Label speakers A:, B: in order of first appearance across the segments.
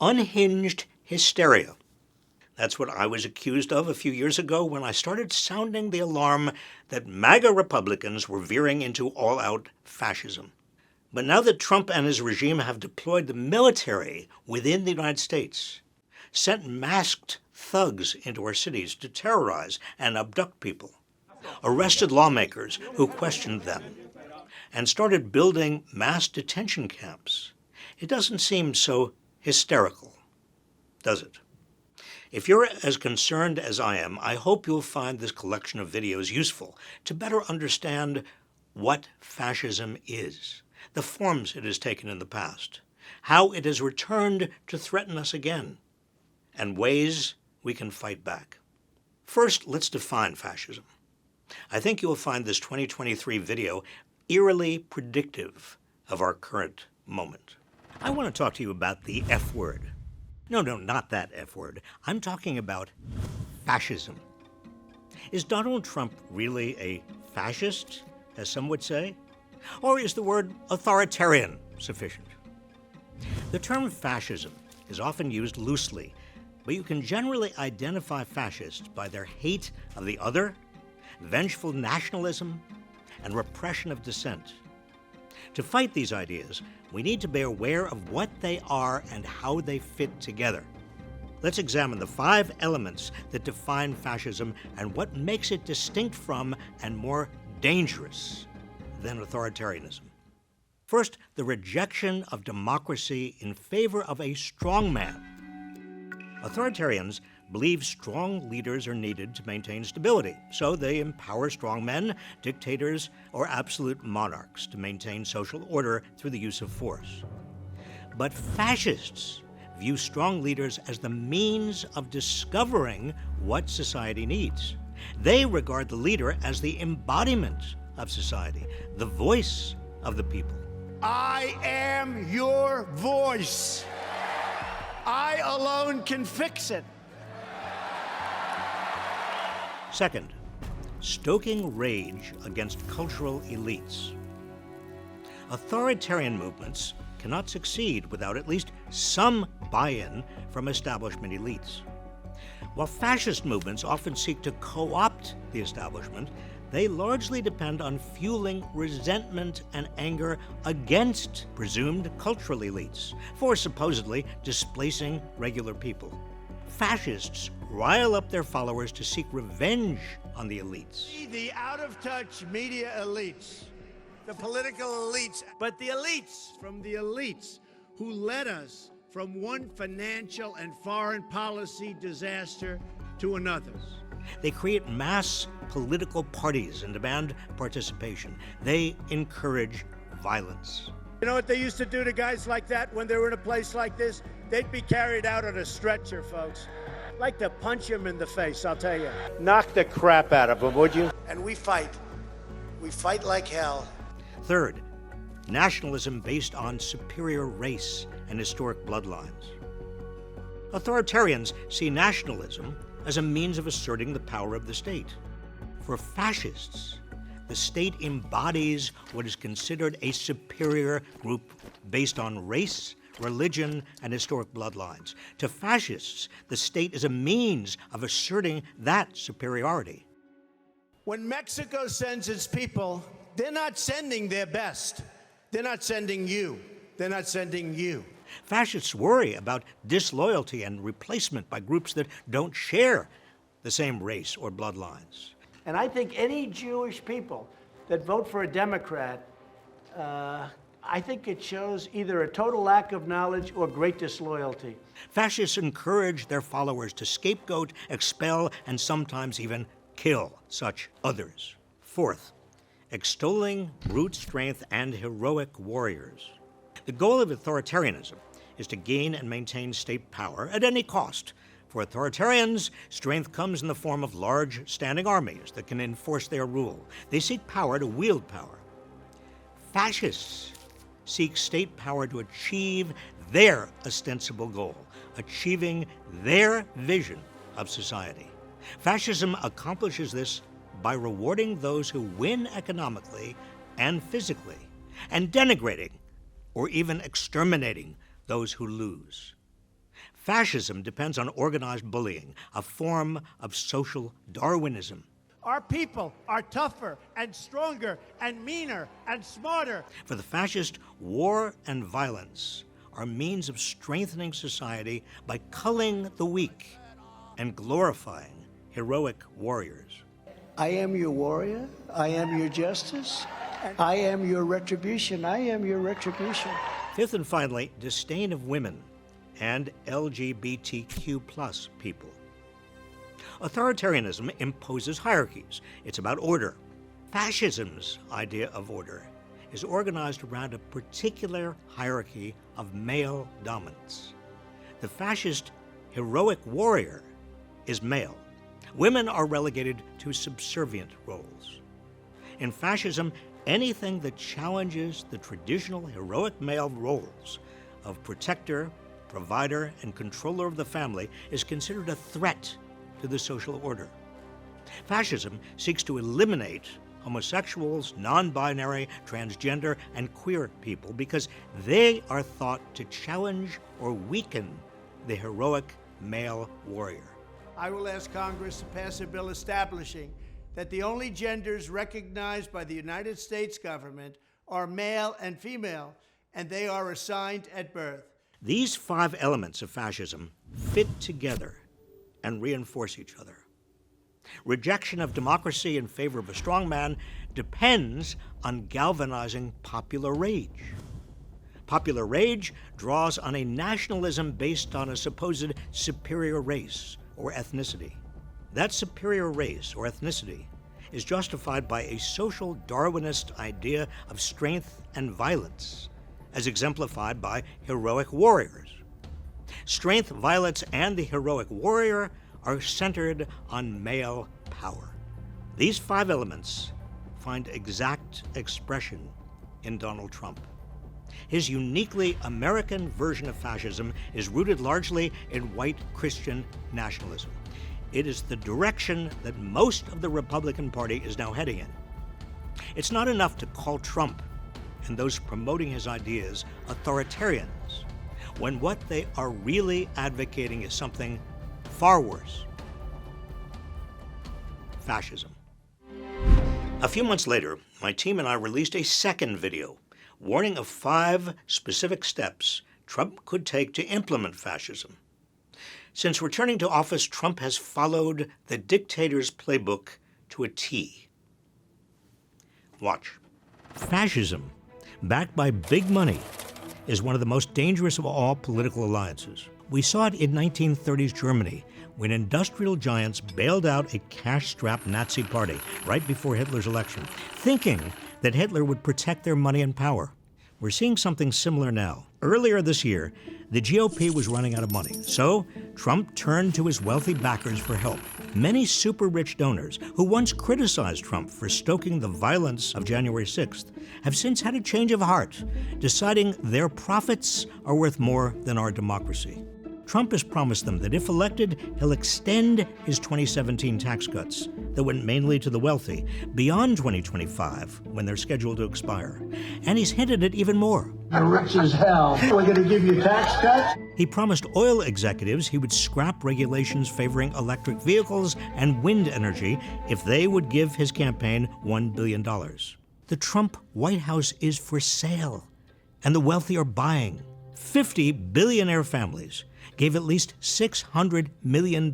A: unhinged hysteria. That's what I was accused of a few years ago when I started sounding the alarm that MAGA Republicans were veering into all-out fascism. But now that Trump and his regime have deployed the military within the United States, sent masked thugs into our cities to terrorize and abduct people, arrested lawmakers who questioned them, and started building mass detention camps, it doesn't seem so hysterical, does it? If you're as concerned as I am, I hope you'll find this collection of videos useful to better understand what fascism is, the forms it has taken in the past, how it has returned to threaten us again, and ways we can fight back. First, let's define fascism. I think you'll find this 2023 video eerily predictive of our current moment. I want to talk to you about the F word. No, not that F word. I'm talking about fascism. Is Donald Trump really a fascist, as some would say? Or is the word authoritarian sufficient? The term fascism is often used loosely, but you can generally identify fascists by their hate of the other, vengeful nationalism, and repression of dissent. To fight these ideas, we need to be aware of what they are and how they fit together. Let's examine the 5 elements that define fascism and what makes it distinct from and more dangerous than authoritarianism. First, the rejection of democracy in favor of a strongman. Authoritarians believe strong leaders are needed to maintain stability, so they empower strongmen, dictators, or absolute monarchs to maintain social order through the use of force. But fascists view strong leaders as the means of discovering what society needs. They regard the leader as the embodiment of society, the voice of the people.
B: I am your voice. I alone can fix it.
A: Second, stoking rage against cultural elites. Authoritarian movements cannot succeed without at least some buy-in from establishment elites. While fascist movements often seek to co-opt the establishment, they largely depend on fueling resentment and anger against presumed cultural elites for supposedly displacing regular people. Fascists rile up their followers to seek revenge on the elites.
B: The out-of-touch media elites, the political elites, but the elites from the elites who led us from one financial and foreign policy disaster to another.
A: They create mass political parties and demand participation. They encourage violence.
B: You know what they used to do to guys like that when they were in a place like this? They'd be carried out on a stretcher, folks. Like to punch him in the face, I'll tell you. Knock the crap out of him, would you? And we fight. We fight like hell.
A: Third, nationalism based on superior race and historic bloodlines. Authoritarians see nationalism as a means of asserting the power of the state. For fascists, the state embodies what is considered a superior group based on race, religion, and historic bloodlines. To fascists, the state is a means of asserting that superiority.
B: When Mexico sends its people, they're not sending their best. They're not sending you. They're not sending you.
A: Fascists worry about disloyalty and replacement by groups that don't share the same race or bloodlines.
C: And I think any Jewish people that vote for a Democrat, I think it shows either a total lack of knowledge or great disloyalty.
A: Fascists encourage their followers to scapegoat, expel, and sometimes even kill such others. Fourth, extolling brute strength and heroic warriors. The goal of authoritarianism is to gain and maintain state power at any cost. For authoritarians, strength comes in the form of large standing armies that can enforce their rule. They seek power to wield power. Fascists seek state power to achieve their ostensible goal, achieving their vision of society. Fascism accomplishes this by rewarding those who win economically and physically, and denigrating or even exterminating those who lose. Fascism depends on organized bullying, a form of social Darwinism.
B: Our people are tougher and stronger and meaner and smarter.
A: For the fascist, war and violence are means of strengthening society by culling the weak and glorifying heroic warriors.
C: I am your warrior. I am your justice. I am your retribution. I am your retribution.
A: Fifth and finally, disdain of women and LGBTQ+ people. Authoritarianism imposes hierarchies. It's about order. Fascism's idea of order is organized around a particular hierarchy of male dominance. The fascist heroic warrior is male. Women are relegated to subservient roles. In fascism, anything that challenges the traditional heroic male roles of protector, provider, and controller of the family is considered a threat to the social order. Fascism seeks to eliminate homosexuals, non-binary, transgender, and queer people because they are thought to challenge or weaken the heroic male warrior.
C: I will ask Congress to pass a bill establishing that the only genders recognized by the United States government are male and female, and they are assigned at birth.
A: These 5 elements of fascism fit together and reinforce each other. Rejection of democracy in favor of a strong man depends on galvanizing popular rage. Popular rage draws on a nationalism based on a supposed superior race or ethnicity. That superior race or ethnicity is justified by a social Darwinist idea of strength and violence, as exemplified by heroic warriors. Strength, violence, and the heroic warrior are centered on male power. These 5 elements find exact expression in Donald Trump. His uniquely American version of fascism is rooted largely in white Christian nationalism. It is the direction that most of the Republican Party is now heading in. It's not enough to call Trump and those promoting his ideas authoritarians, when what they are really advocating is something far worse: fascism. A few months later, my team and I released a second video warning of 5 specific steps Trump could take to implement fascism. Since returning to office, Trump has followed the dictator's playbook to a T. Watch. Fascism, backed by big money, is one of the most dangerous of all political alliances. We saw it in 1930s Germany, when industrial giants bailed out a cash-strapped Nazi party right before Hitler's election, thinking that Hitler would protect their money and power. We're seeing something similar now. Earlier this year, the GOP was running out of money, so Trump turned to his wealthy backers for help. Many super-rich donors who once criticized Trump for stoking the violence of January 6th have since had a change of heart, deciding their profits are worth more than our democracy. Trump has promised them that if elected, he'll extend his 2017 tax cuts that went mainly to the wealthy beyond 2025, when they're scheduled to expire. And he's hinted at even more.
C: You're rich as hell. We're going to give you tax cuts?
A: He promised oil executives he would scrap regulations favoring electric vehicles and wind energy if they would give his campaign $1 billion. The Trump White House is for sale, and the wealthy are buying. 50 billionaire families gave at least $600 million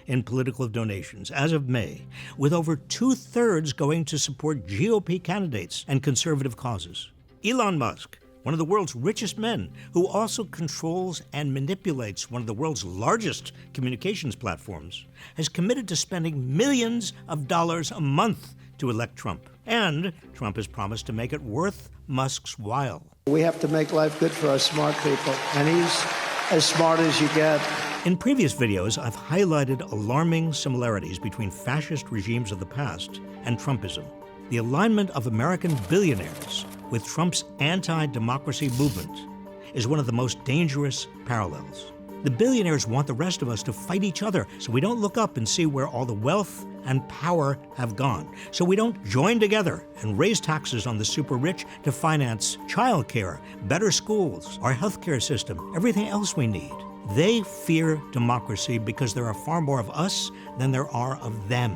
A: in political donations as of May, with over 2/3 going to support GOP candidates and conservative causes. Elon Musk, one of the world's richest men, who also controls and manipulates one of the world's largest communications platforms, has committed to spending millions of dollars a month to elect Trump. And Trump has promised to make it worth Musk's while.
C: We have to make life good for our smart people, and he's as smart as you get.
A: In previous videos, I've highlighted alarming similarities between fascist regimes of the past and Trumpism. The alignment of American billionaires with Trump's anti-democracy movement is one of the most dangerous parallels. The billionaires want the rest of us to fight each other so we don't look up and see where all the wealth and power have gone, so we don't join together and raise taxes on the super rich to finance childcare, better schools, our healthcare system, everything else we need. They fear democracy because there are far more of us than there are of them.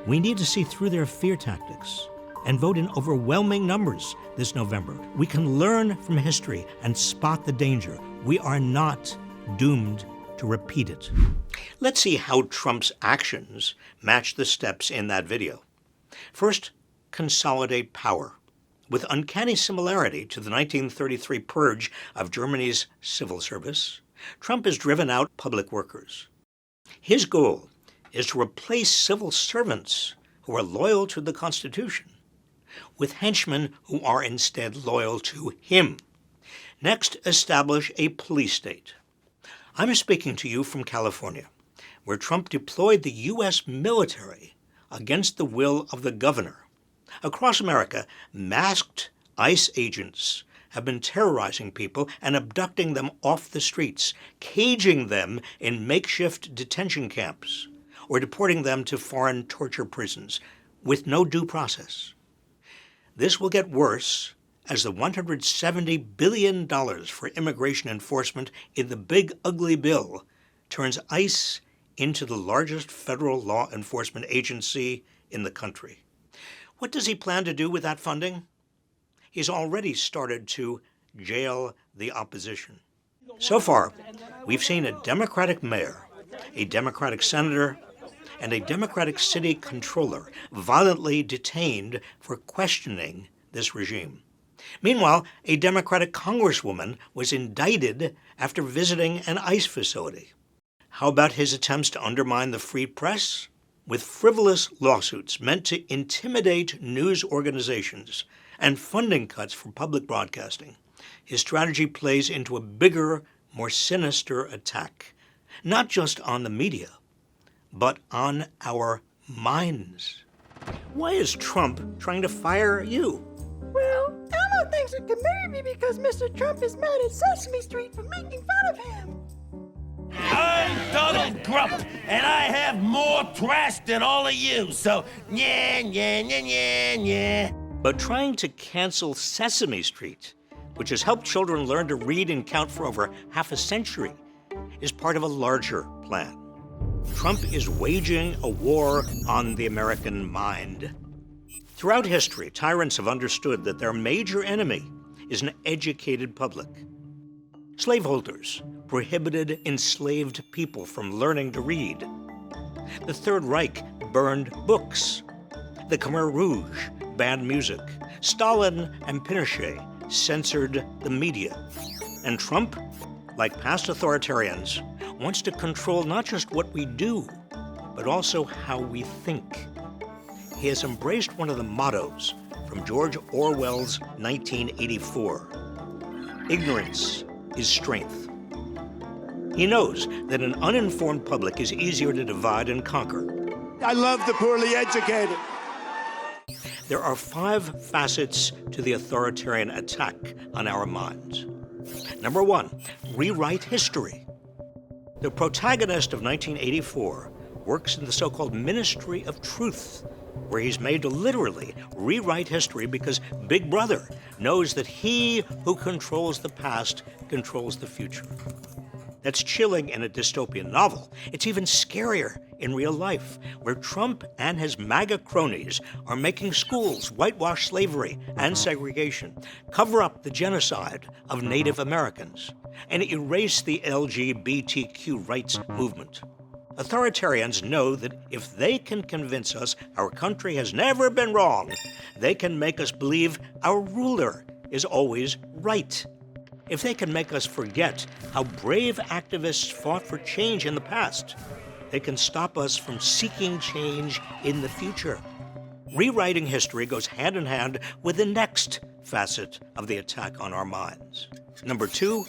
A: We need to see through their fear tactics and vote in overwhelming numbers this November. We can learn from history and spot the danger. We are not doomed to repeat it. Let's see how Trump's actions match the steps in that video. First, consolidate power. With uncanny similarity to the 1933 purge of Germany's civil service, Trump has driven out public workers. His goal is to replace civil servants who are loyal to the Constitution with henchmen who are instead loyal to him. Next, establish a police state. I'm speaking to you from California, where Trump deployed the U.S. military against the will of the governor. Across America, masked ICE agents have been terrorizing people and abducting them off the streets, caging them in makeshift detention camps, or deporting them to foreign torture prisons with no due process. This will get worse as the $170 billion for immigration enforcement in the Big Ugly Bill turns ICE into the largest federal law enforcement agency in the country. What does he plan to do with that funding? He's already started to jail the opposition. So far, we've seen a Democratic mayor, a Democratic senator, and a Democratic city controller violently detained for questioning this regime. Meanwhile, a Democratic congresswoman was indicted after visiting an ICE facility. How about his attempts to undermine the free press? With frivolous lawsuits meant to intimidate news organizations and funding cuts for public broadcasting, his strategy plays into a bigger, more sinister attack, not just on the media, but on our minds. Why is Trump trying to fire you?
D: Well, Elmo thinks it can marry me because Mr. Trump is mad at Sesame Street for making fun of him.
E: I'm Donald Grump, and I have more trash than all of you, so yeah.
A: But trying to cancel Sesame Street, which has helped children learn to read and count for over half a century, is part of a larger plan. Trump is waging a war on the American mind. Throughout history, tyrants have understood that their major enemy is an educated public. Slaveholders prohibited enslaved people from learning to read. The Third Reich burned books. The Khmer Rouge banned music. Stalin and Pinochet censored the media. And Trump, like past authoritarians, wants to control not just what we do, but also how we think. He has embraced one of the mottos from George Orwell's 1984. Ignorance is strength. He knows that an uninformed public is easier to divide and conquer.
B: I love the poorly educated.
A: There are 5 facets to the authoritarian attack on our minds. Number 1, rewrite history. The protagonist of 1984 works in the so-called Ministry of Truth, where he's made to literally rewrite history because Big Brother knows that he who controls the past controls the future. That's chilling in a dystopian novel. It's even scarier in real life, where Trump and his MAGA cronies are making schools whitewash slavery and segregation, cover up the genocide of Native Americans, and erase the LGBTQ rights movement. Authoritarians know that if they can convince us our country has never been wrong, they can make us believe our ruler is always right. If they can make us forget how brave activists fought for change in the past, they can stop us from seeking change in the future. Rewriting history goes hand in hand with the next facet of the attack on our minds. Number 2,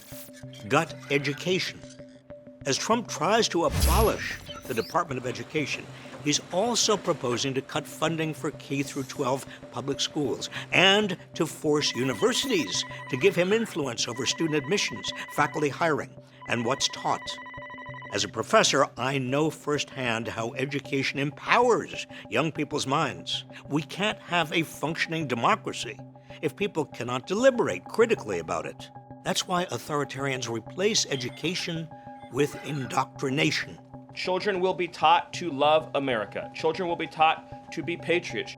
A: gut education. As Trump tries to abolish the Department of Education, he's also proposing to cut funding for K-12 public schools and to force universities to give him influence over student admissions, faculty hiring, and what's taught. As a professor, I know firsthand how education empowers young people's minds. We can't have a functioning democracy if people cannot deliberate critically about it. That's why authoritarians replace education with indoctrination.
F: Children will be taught to love America. Children will be taught to be patriots.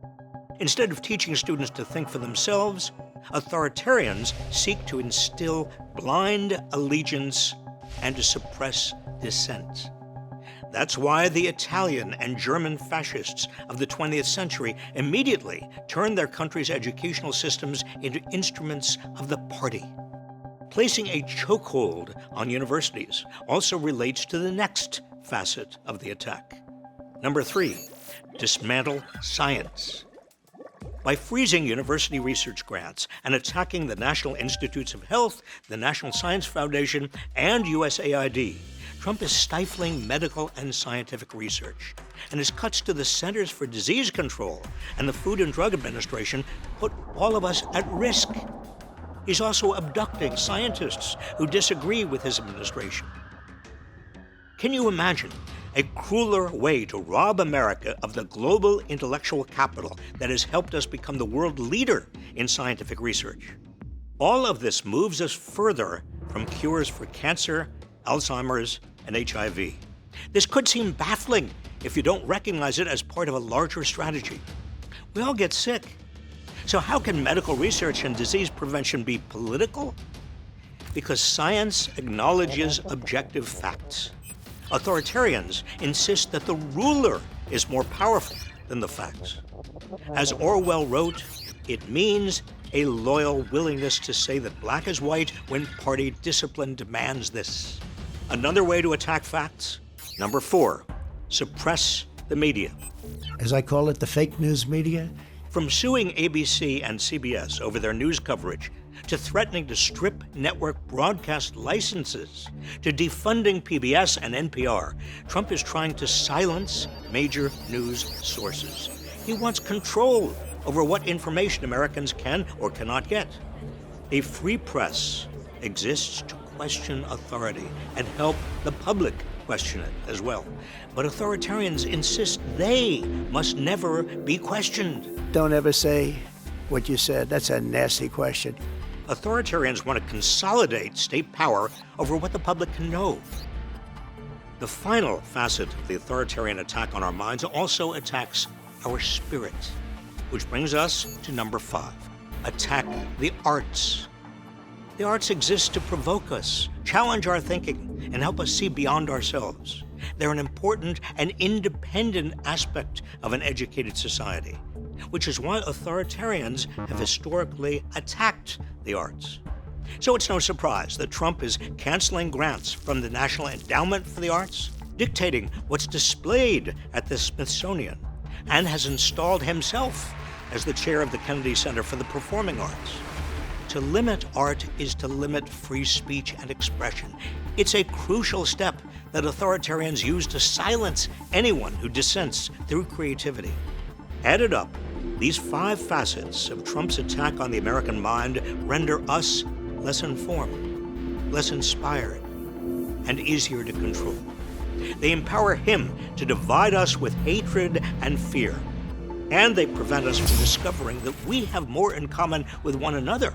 A: Instead of teaching students to think for themselves, authoritarians seek to instill blind allegiance and to suppress dissent. That's why the Italian and German fascists of the 20th century immediately turned their country's educational systems into instruments of the party. Placing a chokehold on universities also relates to the next facet of the attack. Number 3, dismantle science. By freezing university research grants and attacking the National Institutes of Health, the National Science Foundation, and USAID, Trump is stifling medical and scientific research, and his cuts to the Centers for Disease Control and the Food and Drug Administration put all of us at risk. He's also abducting scientists who disagree with his administration. Can you imagine a crueler way to rob America of the global intellectual capital that has helped us become the world leader in scientific research? All of this moves us further from cures for cancer, Alzheimer's, and HIV. This could seem baffling if you don't recognize it as part of a larger strategy. We all get sick. So how can medical research and disease prevention be political? Because science acknowledges objective facts. Authoritarians insist that the ruler is more powerful than the facts. As Orwell wrote, it means a loyal willingness to say that black is white when party discipline demands this. Another way to attack facts? Number 4, suppress the media.
C: As I call it, the fake news media.
A: From suing ABC and CBS over their news coverage, to threatening to strip network broadcast licenses, to defunding PBS and NPR, Trump is trying to silence major news sources. He wants control over what information Americans can or cannot get. A free press exists to question authority and help the public question it as well. But authoritarians insist they must never be questioned.
C: Don't ever say what you said. That's a nasty question.
A: Authoritarians want to consolidate state power over what the public can know. The final facet of the authoritarian attack on our minds also attacks our spirit, which brings us to number 5, attack the arts. The arts exist to provoke us, challenge our thinking, and help us see beyond ourselves. They're an important and independent aspect of an educated society, which is why authoritarians have historically attacked the arts. So it's no surprise that Trump is canceling grants from the National Endowment for the Arts, dictating what's displayed at the Smithsonian, and has installed himself as the chair of the Kennedy Center for the Performing Arts. To limit art is to limit free speech and expression. It's a crucial step that authoritarians use to silence anyone who dissents through creativity. Added up, these 5 facets of Trump's attack on the American mind render us less informed, less inspired, and easier to control. They empower him to divide us with hatred and fear, and they prevent us from discovering that we have more in common with one another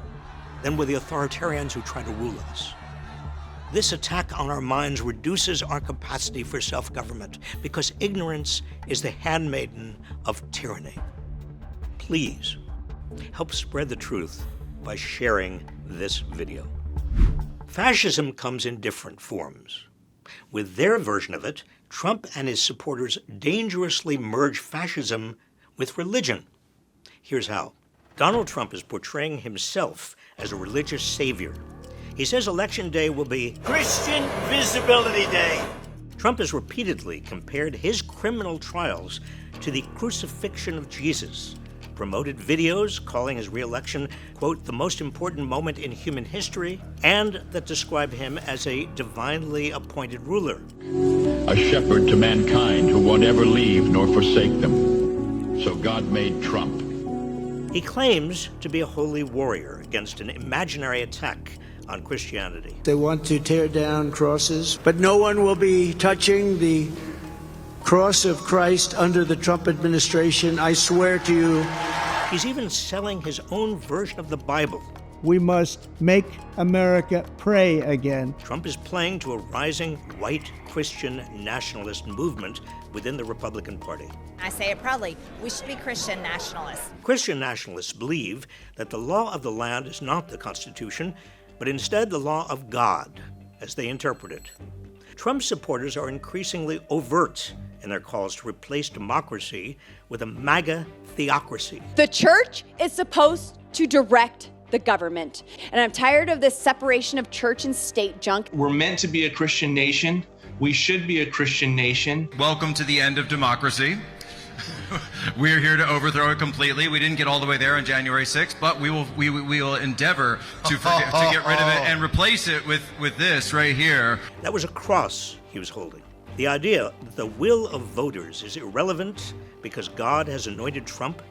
A: than with the authoritarians who try to rule us. This attack on our minds reduces our capacity for self-government because ignorance is the handmaiden of tyranny. Please help spread the truth by sharing this video. Fascism comes in different forms. With their version of it, Trump and his supporters dangerously merge fascism with religion. Here's how. Donald Trump is portraying himself as a religious savior. He says Election Day will be
B: Christian Visibility Day.
A: Trump has repeatedly compared his criminal trials to the crucifixion of Jesus, promoted videos calling his re-election, quote, the most important moment in human history, and that describe him as a divinely appointed ruler.
G: A shepherd to mankind who won't ever leave nor forsake them. So God made Trump.
A: He claims to be a holy warrior against an imaginary attack on Christianity.
C: They want to tear down crosses, but no one will be touching the cross of Christ under the Trump administration. I swear to you.
A: He's even selling his own version of the Bible,
C: We must make America pray again.
A: Trump is playing to a rising white Christian nationalist movement within the Republican Party.
H: I say it proudly, we should be Christian nationalists.
A: Christian nationalists believe that the law of the land is not the Constitution, but instead the law of God, as they interpret it. Trump supporters are increasingly overt in their calls to replace democracy with a MAGA theocracy.
I: The church is supposed to direct the government, and I'm tired of this separation of church and state junk.
J: We're meant to be a Christian nation. We should be a Christian nation.
K: Welcome to the end of democracy. We're here to overthrow it completely. We didn't get all the way there on January 6th, but we will endeavor to get rid of it and replace it with this right here.
A: That was a cross he was holding. The idea that the will of voters is irrelevant because God has anointed Trump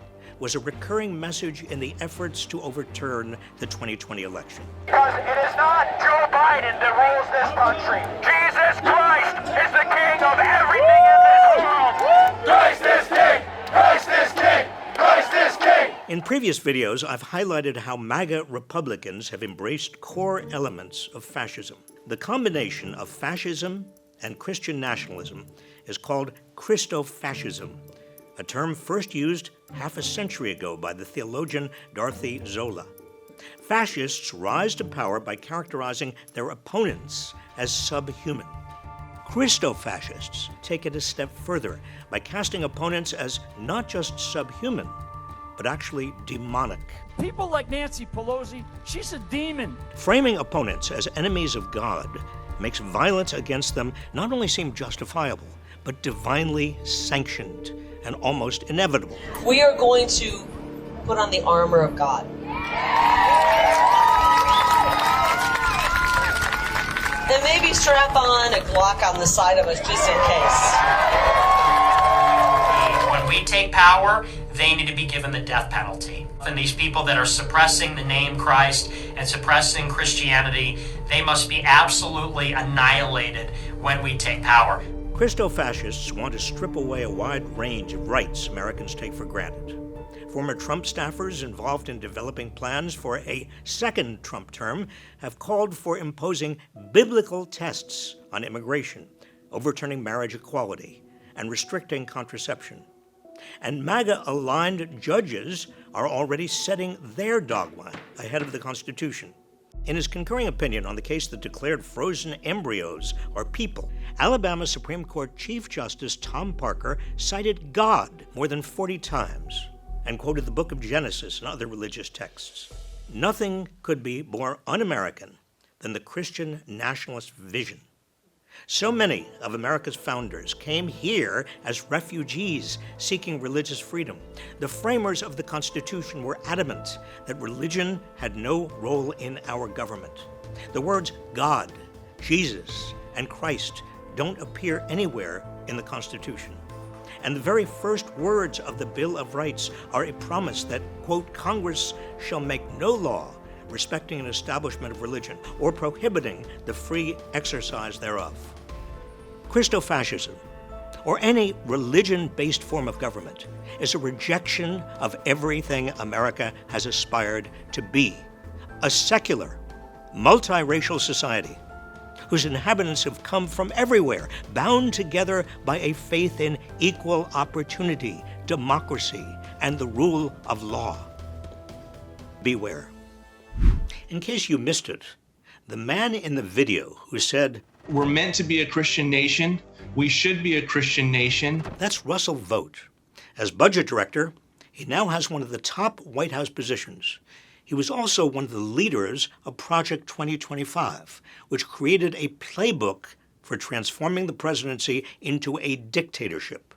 A: was a recurring message in the efforts to overturn the 2020 election.
L: Because it is not Joe Biden that rules this country. Jesus Christ is the king of everything in this world. Christ is king! Christ is king! Christ is king!
A: In previous videos, I've highlighted how MAGA Republicans have embraced core elements of fascism. The combination of fascism and Christian nationalism is called Christofascism, a term first used half a century ago by the theologian Dorothy Zola. Fascists rise to power by characterizing their opponents as subhuman. Christofascists take it a step further by casting opponents as not just subhuman, but actually demonic.
M: People like Nancy Pelosi, she's a demon.
A: Framing opponents as enemies of God makes violence against them not only seem justifiable, but divinely sanctioned and almost inevitable.
N: We are going to put on the armor of God. And maybe strap on a Glock on the side of us just in case.
O: When we take power, they need to be given the death penalty. And these people that are suppressing the name Christ and suppressing Christianity, they must be absolutely annihilated when we take power.
A: Christofascists want to strip away a wide range of rights Americans take for granted. Former Trump staffers involved in developing plans for a second Trump term have called for imposing biblical tests on immigration, overturning marriage equality, and restricting contraception. And MAGA-aligned judges are already setting their dogma ahead of the Constitution. In his concurring opinion on the case that declared frozen embryos are people, Alabama Supreme Court Chief Justice Tom Parker cited God more than 40 times and quoted the book of Genesis and other religious texts. Nothing could be more un-American than the Christian nationalist vision. So many of America's founders came here as refugees seeking religious freedom. The framers of the Constitution were adamant that religion had no role in our government. The words God, Jesus, and Christ don't appear anywhere in the Constitution. And the very first words of the Bill of Rights are a promise that, quote, Congress shall make no law respecting an establishment of religion or prohibiting the free exercise thereof. Christofascism, or any religion-based form of government, is a rejection of everything America has aspired to be, a secular, multiracial society whose inhabitants have come from everywhere, bound together by a faith in equal opportunity, democracy, and the rule of law. Beware. In case you missed it, the man in the video who said,
J: "We're meant to be a Christian nation. We should be a Christian nation."
A: That's Russell Vought. As budget director, he now has one of the top White House positions. He was also one of the leaders of Project 2025, which created a playbook for transforming the presidency into a dictatorship.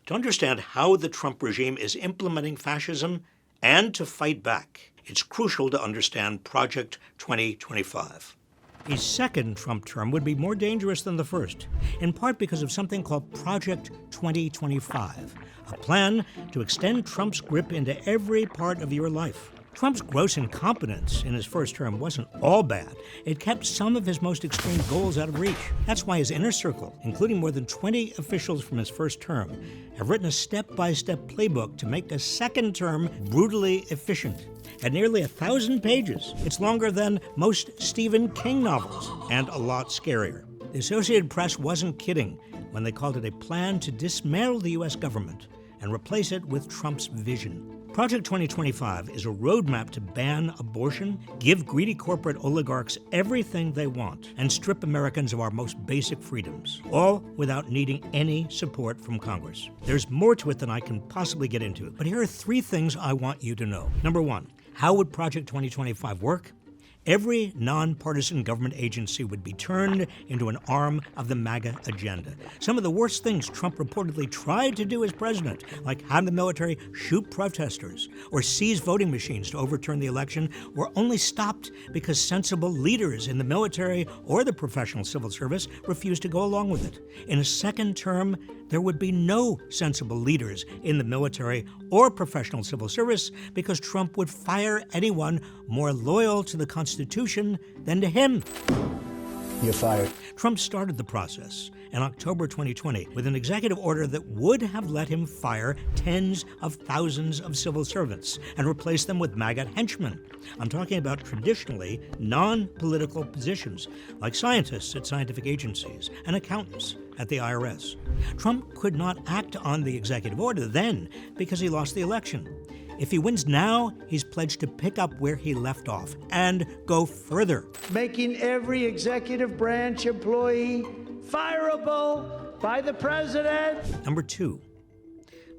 A: To understand how the Trump regime is implementing fascism and to fight back, it's crucial to understand Project 2025. A second Trump term would be more dangerous than the first, in part because of something called Project 2025, a plan to extend Trump's grip into every part of your life. Trump's gross incompetence in his first term wasn't all bad. It kept some of his most extreme goals out of reach. That's why his inner circle, including more than 20 officials from his first term, have written a step-by-step playbook to make a second term brutally efficient. At nearly 1,000 pages, it's longer than most Stephen King novels, and a lot scarier. The Associated Press wasn't kidding when they called it a plan to dismantle the U.S. government and replace it with Trump's vision. Project 2025 is a roadmap to ban abortion, give greedy corporate oligarchs everything they want, and strip Americans of our most basic freedoms, all without needing any support from Congress. There's more to it than I can possibly get into, but here are 3 things I want you to know. Number 1, how would Project 2025 work? Every nonpartisan government agency would be turned into an arm of the MAGA agenda. Some of the worst things Trump reportedly tried to do as president, like have the military shoot protesters or seize voting machines to overturn the election, were only stopped because sensible leaders in the military or the professional civil service refused to go along with it. In a second term, there would be no sensible leaders in the military or professional civil service because Trump would fire anyone more loyal to the Constitution than to him.
B: You're fired.
A: Trump started the process in October 2020 with an executive order that would have let him fire tens of thousands of civil servants and replace them with MAGA henchmen. I'm talking about traditionally non-political positions like scientists at scientific agencies and accountants at the IRS. Trump could not act on the executive order then because he lost the election. If he wins now, he's pledged to pick up where he left off and go further.
C: Making every executive branch employee fireable by the president.
A: Number 2,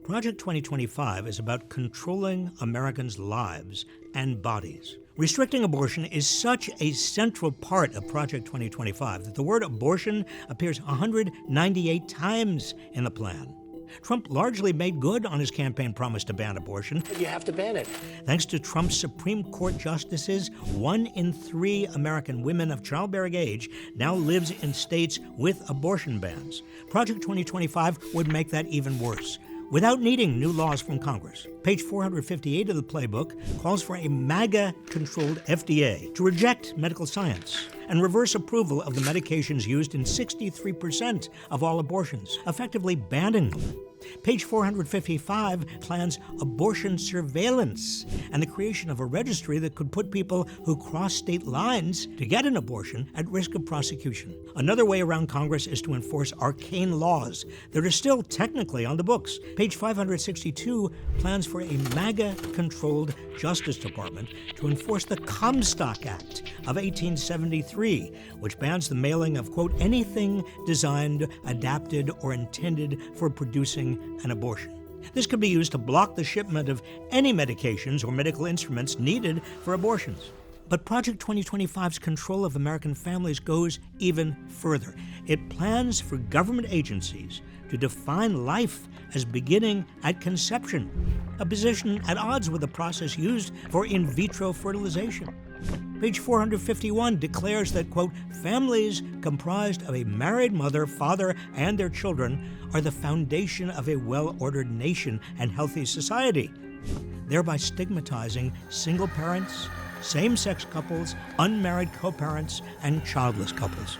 A: Project 2025 is about controlling Americans' lives and bodies. Restricting abortion is such a central part of Project 2025 that the word abortion appears 198 times in the plan. Trump largely made good on his campaign promise to ban abortion.
B: You have to ban it.
A: Thanks to Trump's Supreme Court justices, 1 in 3 American women of childbearing age now lives in states with abortion bans. Project 2025 would make that even worse, without needing new laws from Congress. Page 458 of the playbook calls for a MAGA-controlled FDA to reject medical science and reverse approval of the medications used in 63% of all abortions, effectively banning them. Page 455 plans abortion surveillance and the creation of a registry that could put people who cross state lines to get an abortion at risk of prosecution. Another way around Congress is to enforce arcane laws that are still technically on the books. Page 562 plans for a MAGA-controlled Justice Department to enforce the Comstock Act of 1873, which bans the mailing of, quote, anything designed, adapted, or intended for producing an abortion. This could be used to block the shipment of any medications or medical instruments needed for abortions. But Project 2025's control of American families goes even further. It plans for government agencies to define life as beginning at conception, a position at odds with the process used for in vitro fertilization. Page 451 declares that, quote, families comprised of a married mother, father, and their children are the foundation of a well-ordered nation and healthy society, thereby stigmatizing single parents, same-sex couples, unmarried co-parents, and childless couples.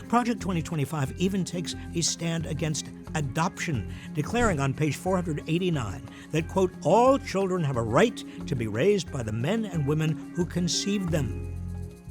A: Project 2025 even takes a stand against adoption, declaring on page 489 that, quote, all children have a right to be raised by the men and women who conceived them.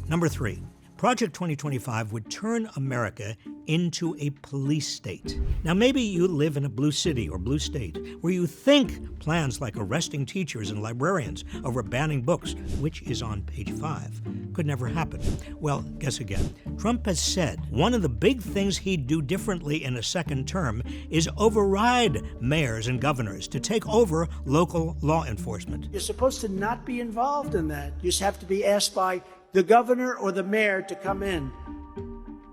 A: Number 3, Project 2025 would turn America into a police state. Now, maybe you live in a blue city or blue state where you think plans like arresting teachers and librarians over banning books, which is on page 5, could never happen. Well, guess again. Trump has said one of the big things he'd do differently in a second term is override mayors and governors to take over local law enforcement.
C: You're supposed to not be involved in that. You just have to be asked by the governor or the mayor to come in.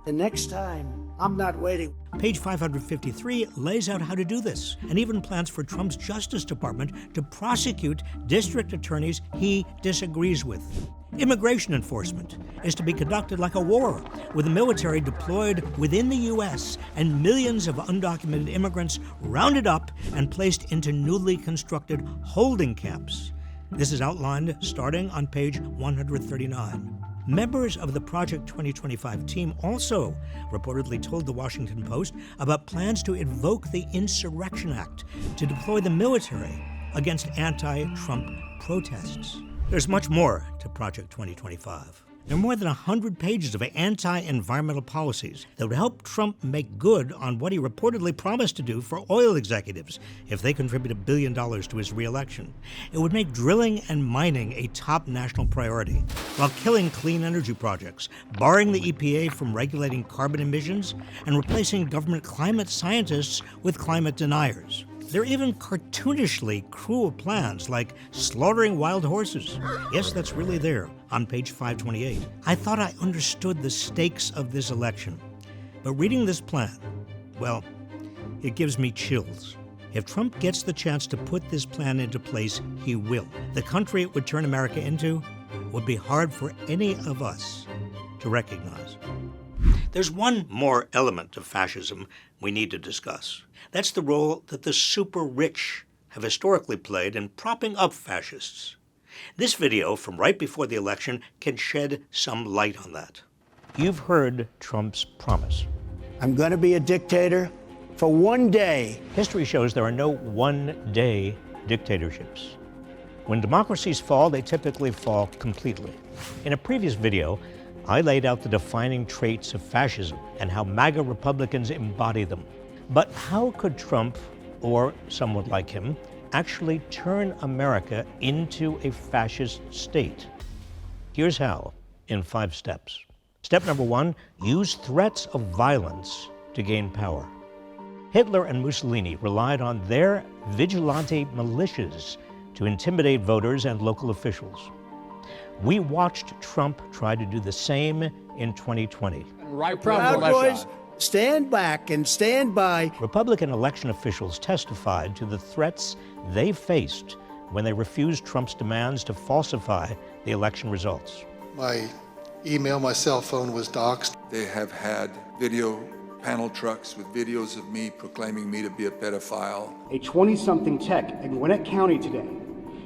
C: The next time, I'm not waiting.
A: Page 553 lays out how to do this, and even plans for Trump's Justice Department to prosecute district attorneys he disagrees with. Immigration enforcement is to be conducted like a war, with the military deployed within the U.S. and millions of undocumented immigrants rounded up and placed into newly constructed holding camps. This is outlined starting on page 139. Members of the Project 2025 team also reportedly told the Washington Post about plans to invoke the Insurrection Act to deploy the military against anti-Trump protests. There's much more to Project 2025. There are more than 100 pages of anti-environmental policies that would help Trump make good on what he reportedly promised to do for oil executives if they contribute $1 billion to his re-election. It would make drilling and mining a top national priority, while killing clean energy projects, barring the EPA from regulating carbon emissions, and replacing government climate scientists with climate deniers. There are even cartoonishly cruel plans like slaughtering wild horses. Yes, that's really there on page 528. I thought I understood the stakes of this election, but reading this plan, well, it gives me chills. If Trump gets the chance to put this plan into place, he will. The country it would turn America into would be hard for any of us to recognize. There's one more element of fascism we need to discuss. That's the role that the super rich have historically played in propping up fascists. This video from right before the election can shed some light on that. You've heard Trump's promise.
C: I'm going to be a dictator for one day.
A: History shows there are no one-day dictatorships. When democracies fall, they typically fall completely. In a previous video, I laid out the defining traits of fascism and how MAGA Republicans embody them. But how could Trump, or someone like him, actually turn America into a fascist state? Here's how, in 5 steps. Step number 1, use threats of violence to gain power. Hitler and Mussolini relied on their vigilante militias to intimidate voters and local officials. We watched Trump try to do the same in 2020.
C: Proud Boys, stand back and stand by.
A: Republican election officials testified to the threats they faced when they refused Trump's demands to falsify the election results.
P: My email, my cell phone was doxxed.
Q: They have had video panel trucks with videos of me proclaiming me to be a pedophile.
R: A 20-something tech in Gwinnett County today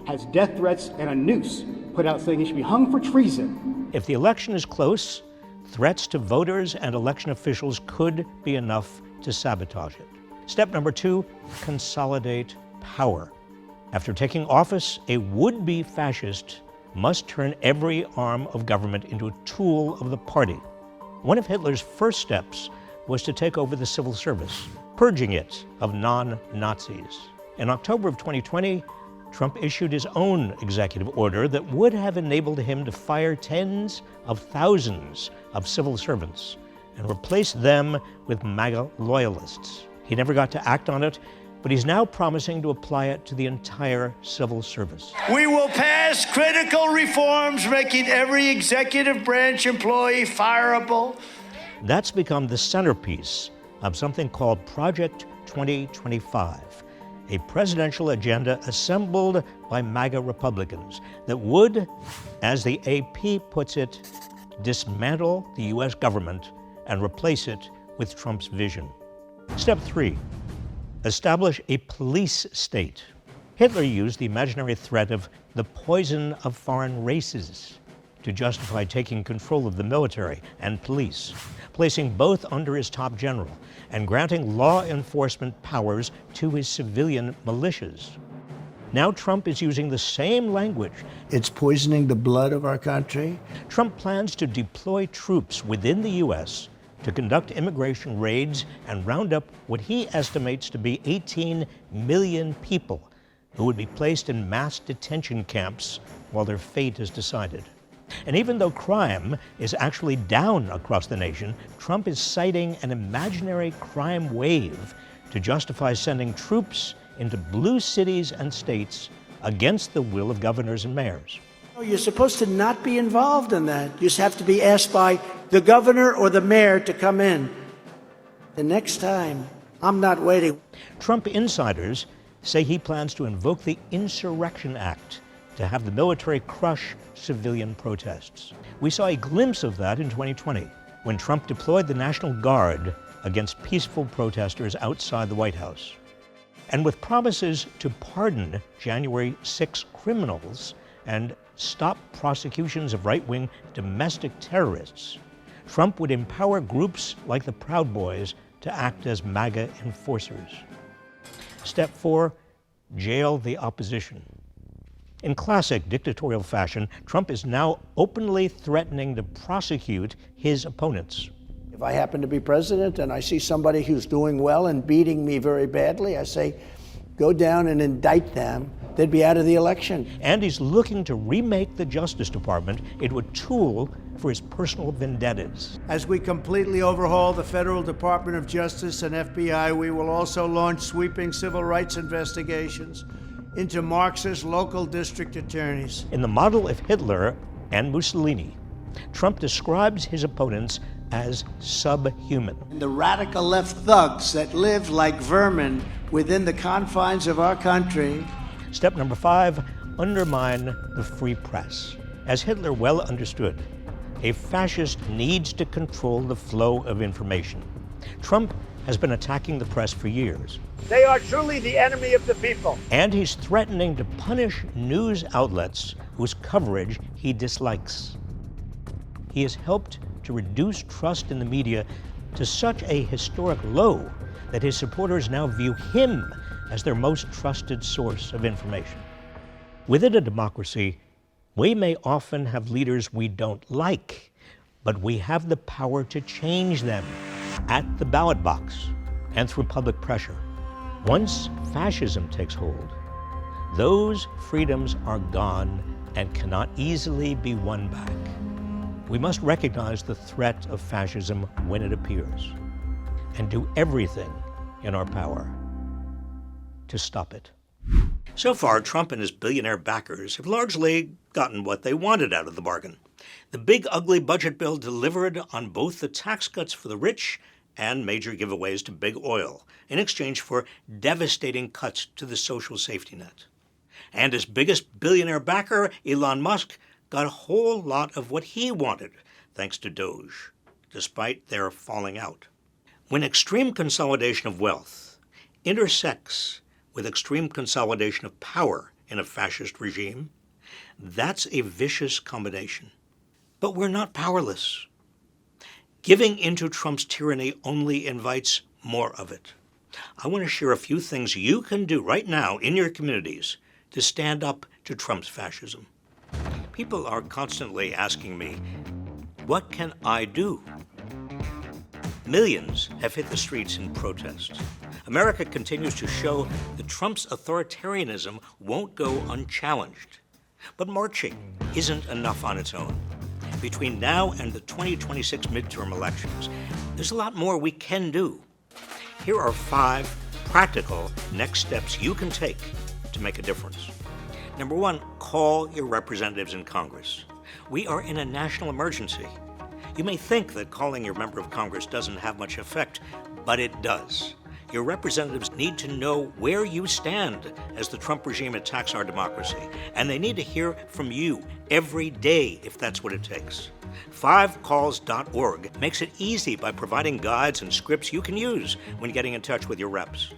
R: has death threats and a noose put out saying he should be hung for treason.
A: If the election is close, threats to voters and election officials could be enough to sabotage it. Step number 2, consolidate power. After taking office, a would-be fascist must turn every arm of government into a tool of the party. One of Hitler's first steps was to take over the civil service, purging it of non-Nazis. In October of 2020, Trump issued his own executive order that would have enabled him to fire tens of thousands of civil servants and replace them with MAGA loyalists. He never got to act on it, but he's now promising to apply it to the entire civil service.
C: We will pass critical reforms making every executive branch employee fireable.
A: That's become the centerpiece of something called Project 2025, a presidential agenda assembled by MAGA Republicans that would, as the AP puts it, dismantle the U.S. government and replace it with Trump's vision. Step 3, establish a police state. Hitler used the imaginary threat of the poison of foreign races to justify taking control of the military and police, placing both under his top general and granting law enforcement powers to his civilian militias. Now Trump is using the same language.
C: It's poisoning the blood of our country.
A: Trump plans to deploy troops within the U.S. to conduct immigration raids and round up what he estimates to be 18 million people who would be placed in mass detention camps while their fate is decided. And even though crime is actually down across the nation, Trump is citing an imaginary crime wave to justify sending troops into blue cities and states against the will of governors and mayors.
C: You're supposed to not be involved in that. You just have to be asked by the governor or the mayor to come in. The next time, I'm not waiting.
A: Trump insiders say he plans to invoke the Insurrection Act to have the military crush civilian protests. We saw a glimpse of that in 2020, when Trump deployed the National Guard against peaceful protesters outside the White House. And with promises to pardon January 6 criminals and stop prosecutions of right-wing domestic terrorists, Trump would empower groups like the Proud Boys to act as MAGA enforcers. Step 4, jail the opposition. In classic dictatorial fashion, Trump is now openly threatening to prosecute his opponents.
C: If I happen to be president and I see somebody who's doing well and beating me very badly, I say, go down and indict them. They'd be out of the election.
A: And he's looking to remake the Justice Department into a tool for his personal vendettas.
C: As we completely overhaul the Federal Department of Justice and FBI, we will also launch sweeping civil rights investigations into Marxist local district attorneys.
A: In the model of Hitler and Mussolini, Trump describes his opponents as subhuman.
C: The radical left thugs that live like vermin within the confines of our country.
A: Step number 5, undermine the free press. As Hitler well understood, a fascist needs to control the flow of information. Trump has been attacking the press for years.
B: They are truly the enemy of the people.
A: And he's threatening to punish news outlets whose coverage he dislikes. He has helped to reduce trust in the media to such a historic low that his supporters now view him as their most trusted source of information. Within a democracy, we may often have leaders we don't like, but we have the power to change them at the ballot box and through public pressure. Once fascism takes hold, those freedoms are gone and cannot easily be won back. We must recognize the threat of fascism when it appears and do everything in our power to stop it. So far, Trump and his billionaire backers have largely gotten what they wanted out of the bargain. The big, ugly budget bill delivered on both the tax cuts for the rich and major giveaways to big oil in exchange for devastating cuts to the social safety net. And his biggest billionaire backer, Elon Musk, got a whole lot of what he wanted, thanks to Doge, despite their falling out. When extreme consolidation of wealth intersects with extreme consolidation of power in a fascist regime, that's a vicious combination. But we're not powerless. Giving into Trump's tyranny only invites more of it. I want to share a few things you can do right now in your communities to stand up to Trump's fascism. People are constantly asking me, what can I do? Millions have hit the streets in protest. America continues to show that Trump's authoritarianism won't go unchallenged. But marching isn't enough on its own. Between now and the 2026 midterm elections, there's a lot more we can do. Here are 5 practical next steps you can take to make a difference. Number 1, call your representatives in Congress. We are in a national emergency. You may think that calling your member of Congress doesn't have much effect, but it does. Your representatives need to know where you stand as the Trump regime attacks our democracy, and they need to hear from you every day if that's what it takes. 5calls.org makes it easy by providing guides and scripts you can use when getting in touch with your reps.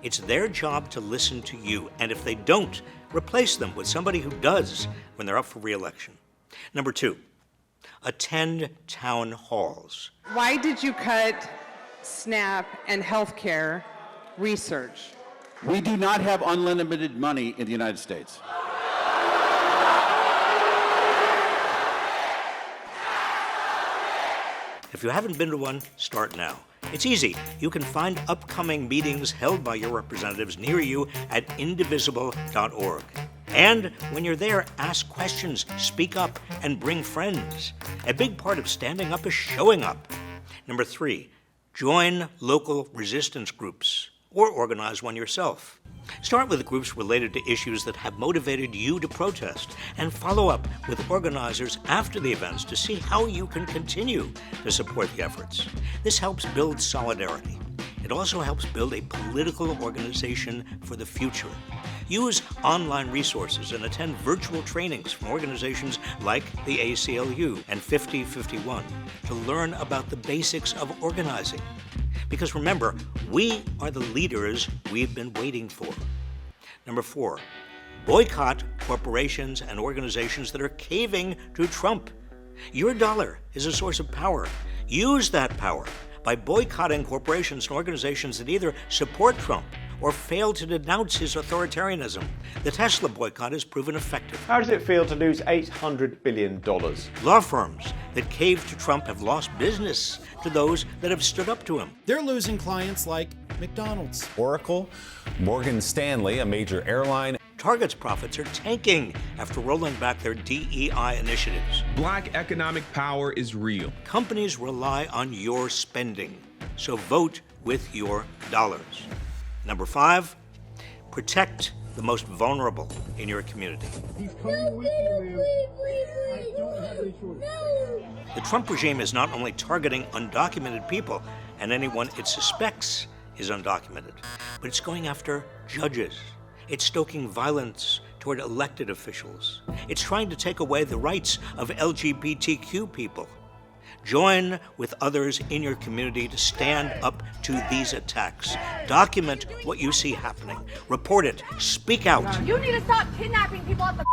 A: It's their job to listen to you, and if they don't, replace them with somebody who does when they're up for re-election. Number 2, attend town halls.
S: Why did you cut SNAP and healthcare research?
T: We do not have unlimited money in the United States.
A: If you haven't been to one, start now. It's easy. You can find upcoming meetings held by your representatives near you at indivisible.org. And when you're there, ask questions, speak up, and bring friends. A big part of standing up is showing up. Number 3, join local resistance groups or organize one yourself. Start with groups related to issues that have motivated you to protest and follow up with organizers after the events to see how you can continue to support the efforts. This helps build solidarity. It also helps build a political organization for the future. Use online resources and attend virtual trainings from organizations like the ACLU and 5051 to learn about the basics of organizing. Because remember, we are the leaders we've been waiting for. Number 4, boycott corporations and organizations that are caving to Trump. Your dollar is a source of power. Use that power by boycotting corporations and organizations that either support Trump or fail to denounce his authoritarianism. The Tesla boycott has proven effective.
U: How does it feel to lose $800 billion?
A: Law firms that cave to Trump have lost business to those that have stood up to him.
V: They're losing clients like McDonald's,
W: Oracle, Morgan Stanley, a major airline.
A: Target's profits are tanking after rolling back their DEI initiatives.
X: Black economic power is real.
A: Companies rely on your spending, so vote with your dollars. Number 5, protect the most vulnerable in your community. The Trump regime is not only targeting undocumented people and anyone it suspects is undocumented, but it's going after judges. It's stoking violence toward elected officials. It's trying to take away the rights of LGBTQ people. Join with others in your community to stand up to these attacks. Document what you see happening. Report it. Speak out.
Y: You need to stop kidnapping people off the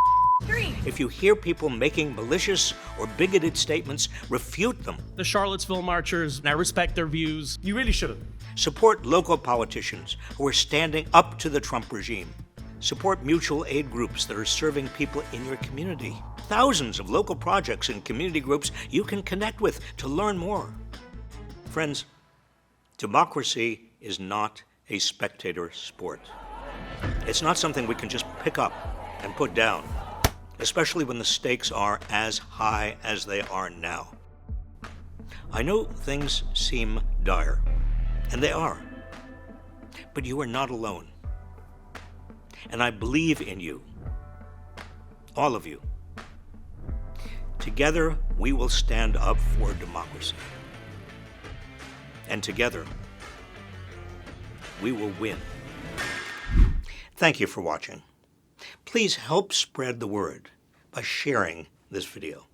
Y: street.
A: If you hear people making malicious or bigoted statements, refute them.
Z: The Charlottesville marchers, I respect their views. You really shouldn't.
A: Support local politicians who are standing up to the Trump regime. Support mutual aid groups that are serving people in your community. Thousands of local projects and community groups you can connect with to learn more. Friends, democracy is not a spectator sport. It's not something we can just pick up and put down, especially when the stakes are as high as they are now. I know things seem dire, and they are, but you are not alone. And I believe in you, all of you. Together, we will stand up for democracy. And together, we will win. Thank you for watching. Please help spread the word by sharing this video.